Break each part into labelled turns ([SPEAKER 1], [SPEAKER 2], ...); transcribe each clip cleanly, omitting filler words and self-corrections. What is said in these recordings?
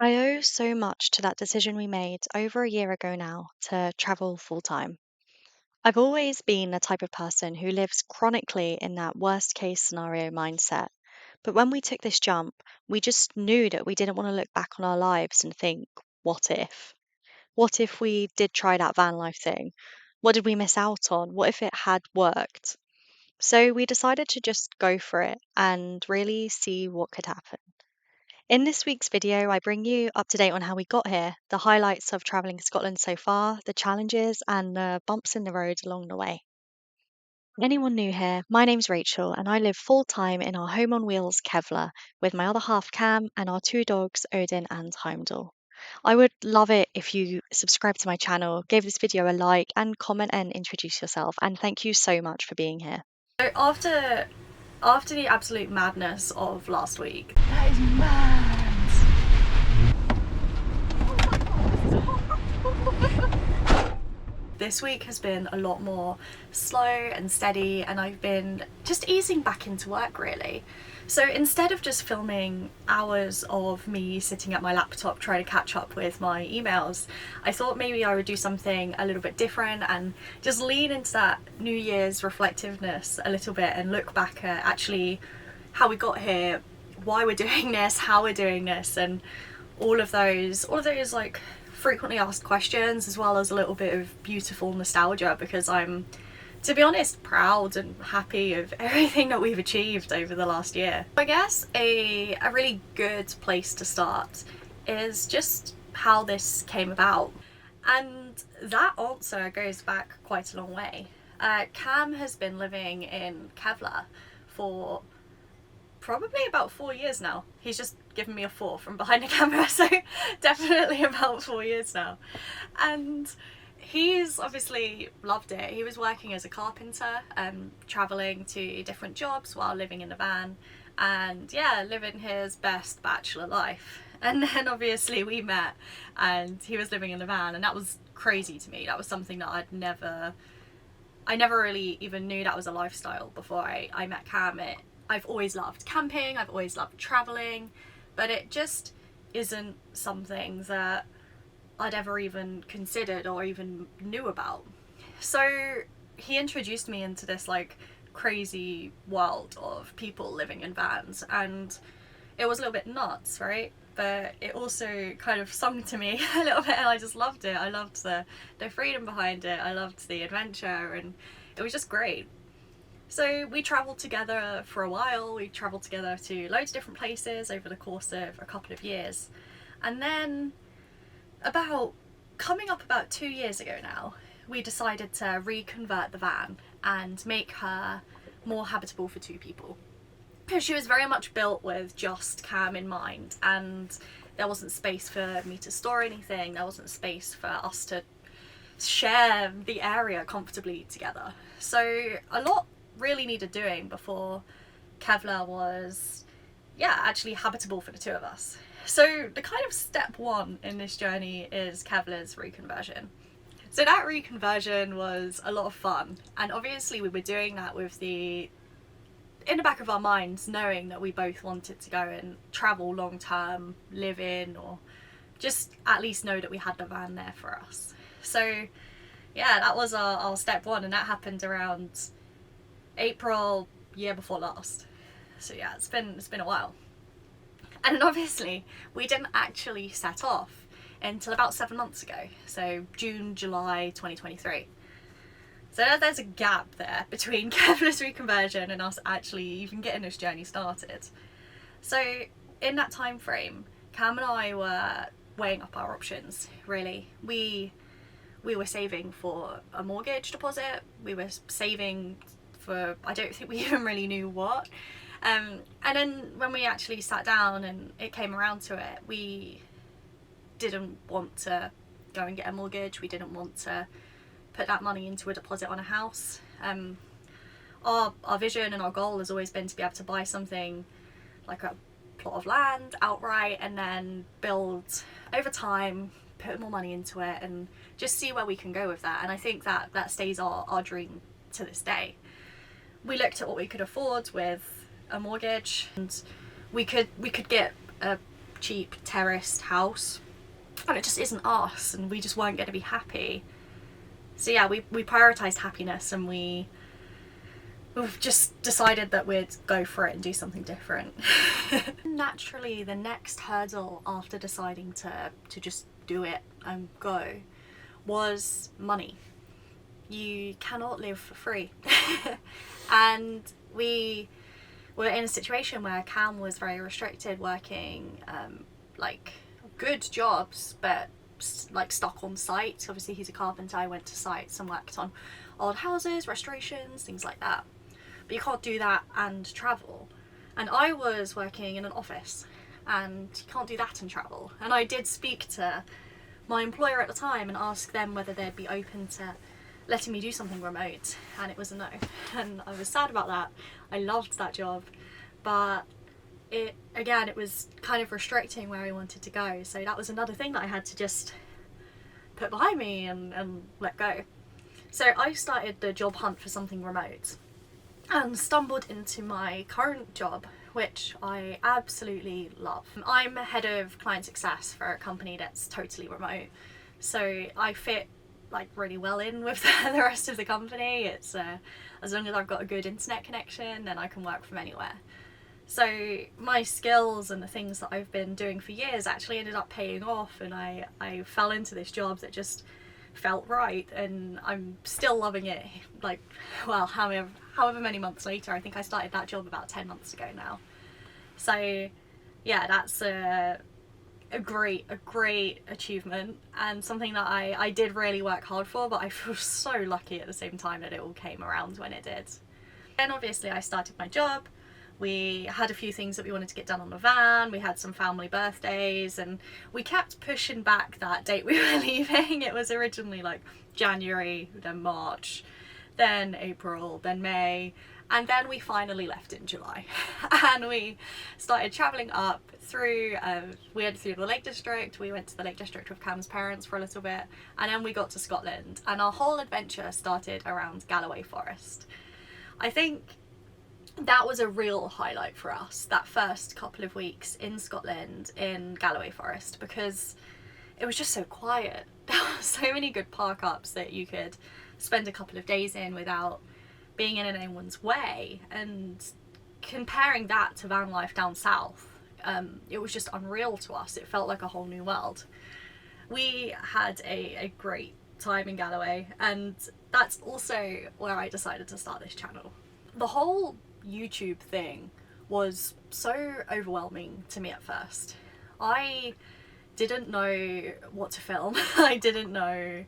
[SPEAKER 1] I owe so much to that decision we made over a year ago now to travel full time. I've always been the type of person who lives chronically in that worst case scenario mindset. But when we took this jump, we just knew that we didn't want to look back on our lives and think, what if? What if we did try that van life thing? What did we miss out on? What if it had worked? So we decided to just go for it and really see what could happen. In this week's video, I bring you up to date on how we got here, the highlights of travelling Scotland so far, the challenges, and the bumps in the road along the way. Anyone new here, my name's Rachel, and I live full time in our home on wheels Kevlar with my other half Cam and our two dogs, Odin and Heimdall. I would love it if you subscribe to my channel, gave this video a like, and comment and introduce yourself. And thank you so much for being here.
[SPEAKER 2] So after the absolute madness of last week,
[SPEAKER 3] That is mad.
[SPEAKER 2] this week has been a lot more slow and steady, and I've been just easing back into work really. So instead of just filming hours of me sitting at my laptop trying to catch up with my emails, I thought maybe I would do something a little bit different and just lean into that New Year's reflectiveness a little bit and look back at actually how we got here, why we're doing this, how we're doing this, and all of those like frequently asked questions, as well as a little bit of beautiful nostalgia, because I'm, to be honest, proud and happy of everything that we've achieved over the last year. I guess a really good place to start is just how this came about, and that answer goes back quite a long way. Cam has been living in Kevlar for probably about 4 years now. He's just given me a 4 from behind the camera, so definitely about 4 years now. And he's obviously loved it. He was working as a carpenter, travelling to different jobs while living in the van, and yeah, living his best bachelor life. And then obviously we met and he was living in the van, and that was crazy to me. That was something that I never really even knew that was a lifestyle before I met Cam. I've always loved camping, I've always loved travelling, but it just isn't something that I'd ever even considered or even knew about. So he introduced me into this like crazy world of people living in vans, and it was a little bit nuts, right? But it also kind of sung to me a little bit, and I just loved it. I loved the freedom behind it, I loved the adventure, and it was just great. So we travelled together for a while. We travelled together to loads of different places over the course of a couple of years. And then coming up about 2 years ago now, we decided to reconvert the van and make her more habitable for 2 people. Because she was very much built with just Cam in mind, and there wasn't space for me to store anything. There wasn't space for us to share the area comfortably together. So a lot really needed doing before Kevlar was actually habitable for the 2 of us. So the kind of step 1 in this journey is Kevlar's reconversion. So that reconversion was a lot of fun, and obviously we were doing that with in the back of our minds, knowing that we both wanted to go and travel long term, live in, or just at least know that we had the van there for us. So yeah, that was our step 1, and that happened around April year before last. So yeah, it's been a while. And then obviously we didn't actually set off until about 7 months ago, so June, July 2023. So there's a gap there between Kevlar's reconversion and us actually even getting this journey started. So in that time frame, Cam and I were weighing up our options, really. We were saving for a mortgage deposit. We were saving for, I don't think we even really knew what. And then when we actually sat down and it came around to it, we didn't want to go and get a mortgage. We didn't want to put that money into a deposit on a house. Our vision and our goal has always been to be able to buy something like a plot of land outright and then build over time, put more money into it, and just see where we can go with that. And I think that stays our dream to this day. We looked at what we could afford with a mortgage, and we could get a cheap terraced house, and it just isn't us, and we just weren't going to be happy. So yeah, we prioritised happiness, and we've just decided that we'd go for it and do something different. Naturally, the next hurdle after deciding to just do it and go was money. You cannot live for free. And we were in a situation where Cam was very restricted, working like good jobs, but like stuck on site. Obviously he's a carpenter. I went to sites and worked on old houses, restorations, things like that. But you can't do that and travel. And I was working in an office, and you can't do that and travel. And I did speak to my employer at the time and ask them whether they'd be open to letting me do something remote, and it was a no. And I was sad about that. I loved that job, but it was kind of restricting where I wanted to go. So that was another thing that I had to just put behind me and let go. So I started the job hunt for something remote and stumbled into my current job, which I absolutely love. I'm head of client success for a company that's totally remote, so I fit like really well in with the rest of the company. It's as long as I've got a good internet connection, then I can work from anywhere. So my skills and the things that I've been doing for years actually ended up paying off, and I fell into this job that just felt right, and I'm still loving it. Like, well, however many months later. I think I started that job about 10 months ago now. So yeah, that's a great achievement, and something that I did really work hard for, but I feel so lucky at the same time that it all came around when it did. Then obviously I started my job. We had a few things that we wanted to get done on the van. We had some family birthdays, and we kept pushing back that date we were leaving. It was originally like January, then March, then April, then May, and then we finally left in July. And we started travelling up through, we went through the Lake District. We went to the Lake District with Cam's parents for a little bit, and then we got to Scotland, and our whole adventure started around Galloway Forest. I think that was a real highlight for us, that first couple of weeks in Scotland in Galloway Forest, because it was just so quiet. There were so many good park ups that you could spend a couple of days in without being in anyone's way. And comparing that to van life down south, it was just unreal to us. It felt like a whole new world. We had a great time in Galloway, and that's also where I decided to start this channel. The whole YouTube thing was so overwhelming to me at first. I didn't know what to film. I didn't know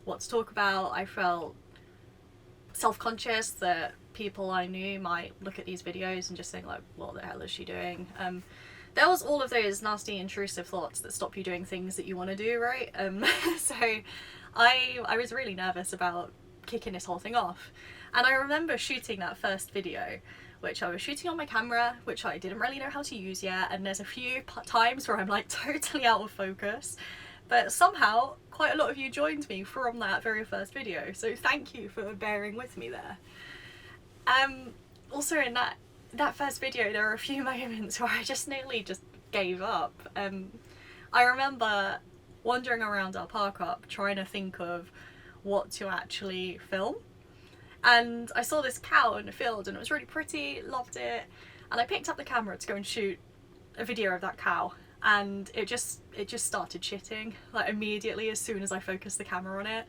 [SPEAKER 2] what to talk about. I felt self-conscious that people I knew might look at these videos and just think like, what the hell is she doing? There was all of those nasty intrusive thoughts that stop you doing things that you want to do, right? So I was really nervous about kicking this whole thing off. And I remember shooting that first video, which I was shooting on my camera, which I didn't really know how to use yet, and there's a few times where I'm like totally out of focus, but somehow quite a lot of you joined me from that very first video, so thank you for bearing with me there. Also in that first video there were a few moments where I just nearly just gave up. I remember wandering around our park up trying to think of what to actually film, and I saw this cow in the field and it was really pretty, loved it, and I picked up the camera to go and shoot a video of that cow, and it just started shitting like immediately as soon as I focused the camera on it.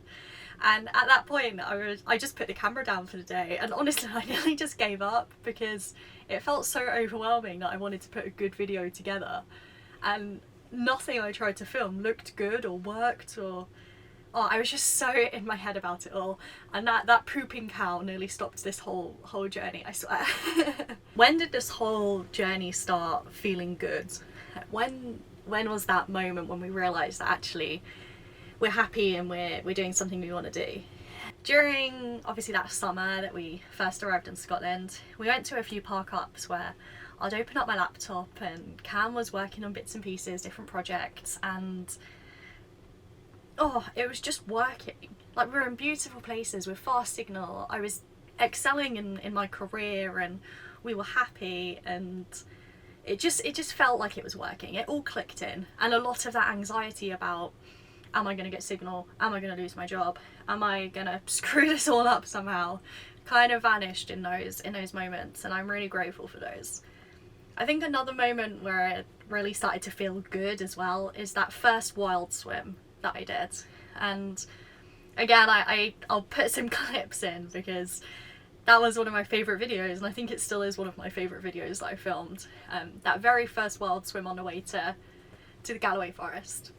[SPEAKER 2] And at that point I just put the camera down for the day, and honestly I nearly just gave up because it felt so overwhelming that I wanted to put a good video together, and nothing I tried to film looked good or worked, or I was just so in my head about it all, and that pooping cow nearly stopped this whole journey, I swear. When did this whole journey start feeling good? When was that moment when we realised that actually we're happy and we're doing something we want to do? During obviously that summer that we first arrived in Scotland, we went to a few park ups where I'd open up my laptop and Cam was working on bits and pieces, different projects, and it was just working. Like, we were in beautiful places with fast signal. I was excelling in my career and we were happy, and it just felt like it was working. It all clicked in, and a lot of that anxiety about, am I going to get signal? Am I going to lose my job? Am I going to screw this all up somehow? Kind of vanished in those moments, and I'm really grateful for those. I think another moment where it really started to feel good as well is that first wild swim that I did. And again, I'll put some clips in because that was one of my favourite videos, and I think it still is one of my favourite videos that I filmed. That very first wild swim on the way to the Galloway Forest.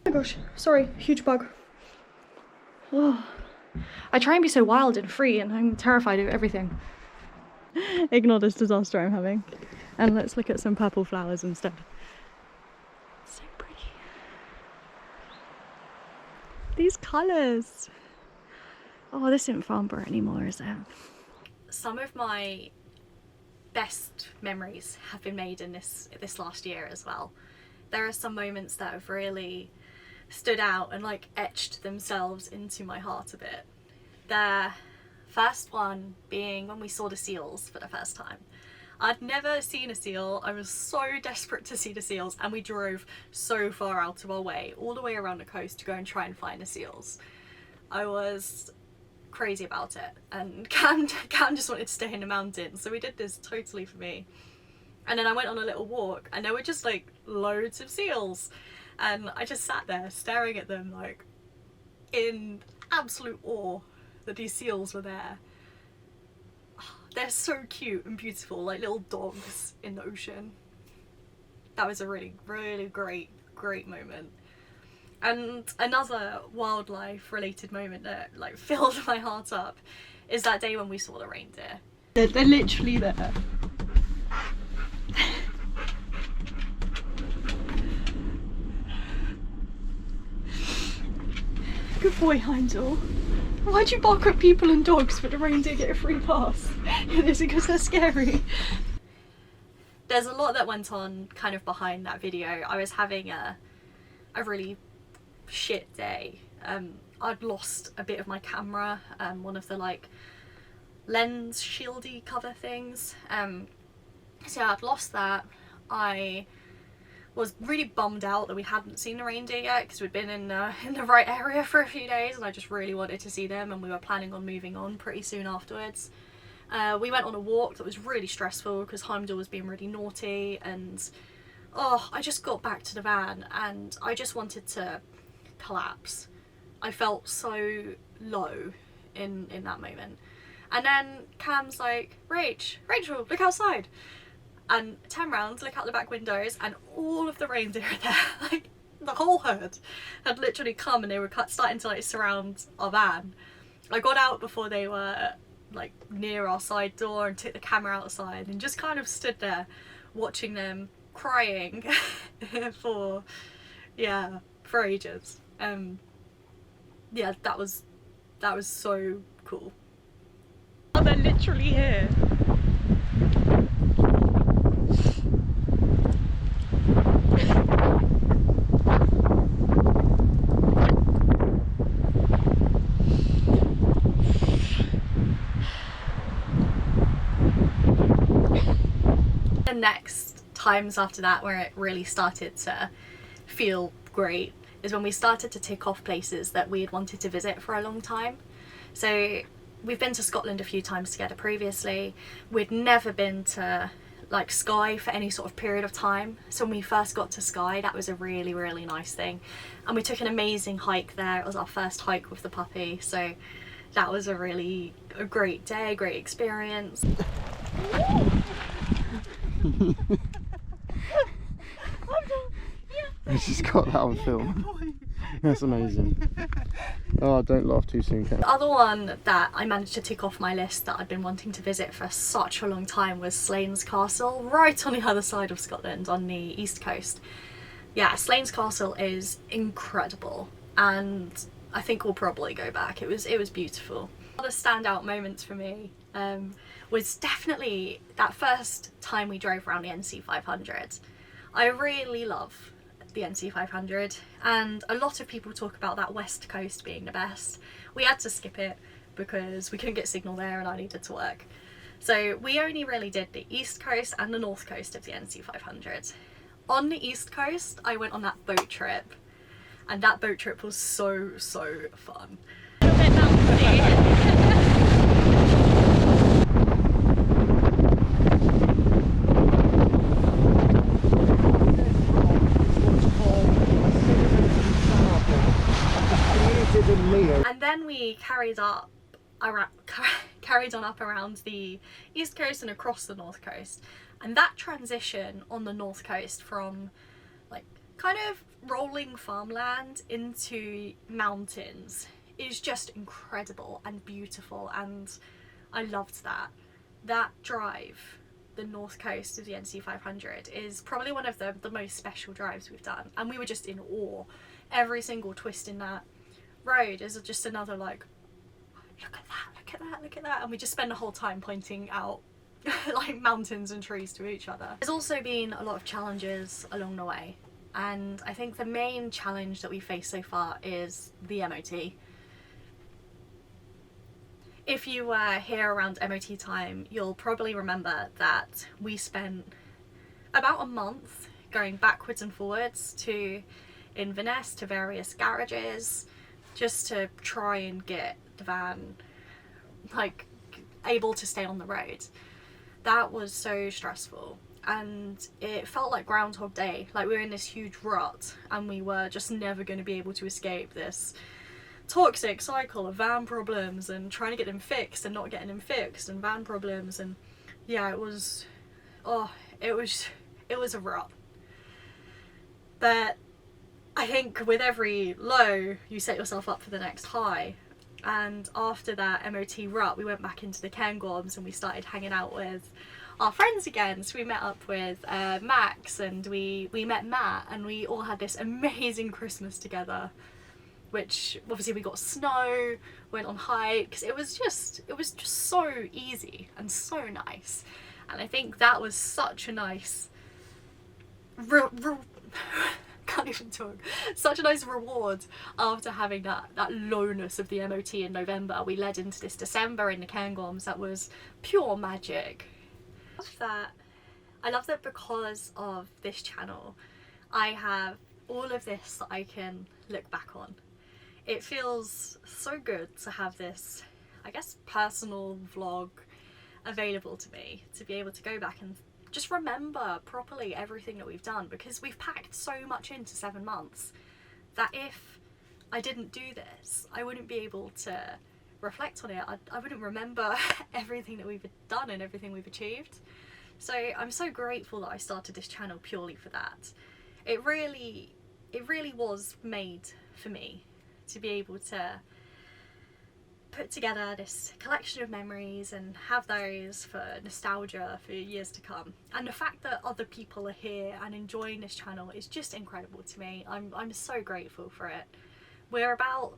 [SPEAKER 2] Oh my gosh, sorry, huge bug. Oh. I try and be so wild and free, and I'm terrified of everything. Ignore this disaster I'm having. And let's look at some purple flowers instead. So pretty. These colours. Oh, this isn't Farnborough anymore, is it? Some of my best memories have been made in this last year as well. There are some moments that have really stood out and like etched themselves into my heart a bit. The first one being when we saw the seals for the first time. I'd never seen a seal. I was so desperate to see the seals, and we drove so far out of our way, all the way around the coast to go and try and find the seals. I was crazy about it, and Cam just wanted to stay in the mountains, so we did this totally for me. And then I went on a little walk, and there were just like loads of seals, and I just sat there staring at them like in absolute awe that these seals were there. They're so cute and beautiful, like little dogs in the ocean. That was a really, really great moment. And another wildlife related moment that like filled my heart up is that day when we saw the reindeer. They're literally there. Good boy, Heimdall. Why'd you bark at people and dogs but the reindeer get a free pass? Is it because they're scary? There's a lot that went on kind of behind that video. I was having a really shit day. I'd lost a bit of my camera, one of the like lens shieldy cover things. So I'd lost that. I was really bummed out that we hadn't seen the reindeer yet because we'd been in the right area for a few days, and I just really wanted to see them, and we were planning on moving on pretty soon afterwards. We went on a walk that was really stressful because Heimdall was being really naughty, and I just got back to the van and I just wanted to collapse. I felt so low in that moment. And then Cam's like, Rachel, look outside. And I turn around, look out the back windows, and all of the reindeer are there. Like, the whole herd had literally come, and they were starting to like surround our van. I got out before they were like near our side door and took the camera outside and just kind of stood there watching them crying for ages. Yeah, that was so cool. Oh, they're literally here. The next times after that where it really started to feel great is when we started to tick off places that we had wanted to visit for a long time. So we've been to Scotland a few times together previously. We'd never been to like Skye for any sort of period of time. So when we first got to Skye, that was a really, really nice thing. And we took an amazing hike there. It was our first hike with the puppy. So that was a great day, great experience.
[SPEAKER 3] I just got that on film. That's amazing. Oh, don't laugh too soon, Kat.
[SPEAKER 2] The other one that I managed to tick off my list that I'd been wanting to visit for such a long time was Slains Castle, right on the other side of Scotland, on the east coast. Yeah, Slains Castle is incredible, and I think we'll probably go back. It was beautiful. Other standout moments for me was definitely that first time we drove around the NC500. I really love the NC500, and a lot of people talk about that west coast being the best. We had to skip it because we couldn't get signal there and I needed to work. So we only really did the east coast and the north coast of the NC 500. On the east coast, I went on that boat trip, and that boat trip was so fun. A bit and then we carried on up around the east coast and across the north coast, and that transition on the north coast from like kind of rolling farmland into mountains is just incredible and beautiful, and I loved that drive. The north coast of the NC 500 is probably one of the most special drives we've done, and we were just in awe. Every single twist in that road is just another like, look at that, look at that, look at that, and we just spend the whole time pointing out like mountains and trees to each other. There's also been a lot of challenges along the way, and I think the main challenge that we faced so far is the MOT. If you were here around MOT time, you'll probably remember that we spent about a month going backwards and forwards to Inverness to various garages just to try and get the van like able to stay on the road. That was so stressful, and it felt like Groundhog Day, like we were in this huge rut and we were just never going to be able to escape this toxic cycle of van problems and trying to get them fixed and not getting them fixed, and van problems. And yeah, it was a rut. But I think with every low you set yourself up for the next high, and after that MOT rut we went back into the Cairngorms and we started hanging out with our friends again. So we met up with Max, and we met Matt, and we all had this amazing Christmas together, which obviously we got snow, went on hikes. It was just so easy and so nice, and I think that was such a nice can't even talk. Such a nice reward after having that lowness of the MOT in November. We led into this December in the Cairngorms that was pure magic. I love that because of this channel I have all of this that I can look back on. It feels so good to have this, I guess, personal vlog available to me, to be able to go back and just remember properly everything that we've done, because we've packed so much into 7 months that if I didn't do this, I wouldn't be able to reflect on it. I wouldn't remember everything that we've done and everything we've achieved. So I'm so grateful that I started this channel purely for that. It really was made for me to be able to put together this collection of memories and have those for nostalgia for years to come. And the fact that other people are here and enjoying this channel is just incredible to me. I'm so grateful for it. We're about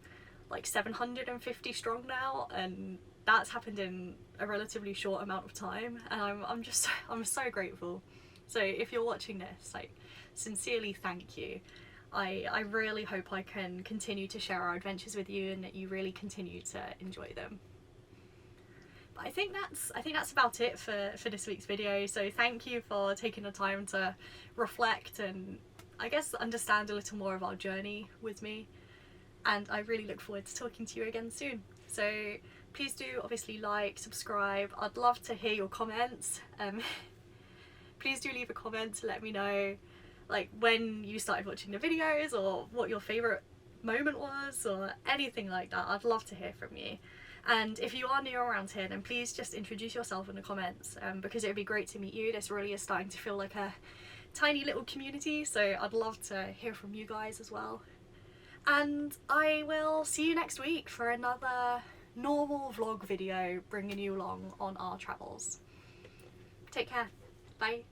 [SPEAKER 2] like 750 strong now, and that's happened in a relatively short amount of time, and I'm so grateful. So if you're watching this, like, sincerely thank you. I really hope I can continue to share our adventures with you and that you really continue to enjoy them. But I think that's about it for this week's video. So thank you for taking the time to reflect and I guess understand a little more of our journey with me. And I really look forward to talking to you again soon. So please do obviously like, subscribe. I'd love to hear your comments. Please do leave a comment to let me know like when you started watching the videos or what your favourite moment was or anything like that. I'd love to hear from you. And if you are new around here, then please just introduce yourself in the comments, because it would be great to meet you. This really is starting to feel like a tiny little community, so I'd love to hear from you guys as well. And I will see you next week for another normal vlog video bringing you along on our travels. Take care. Bye.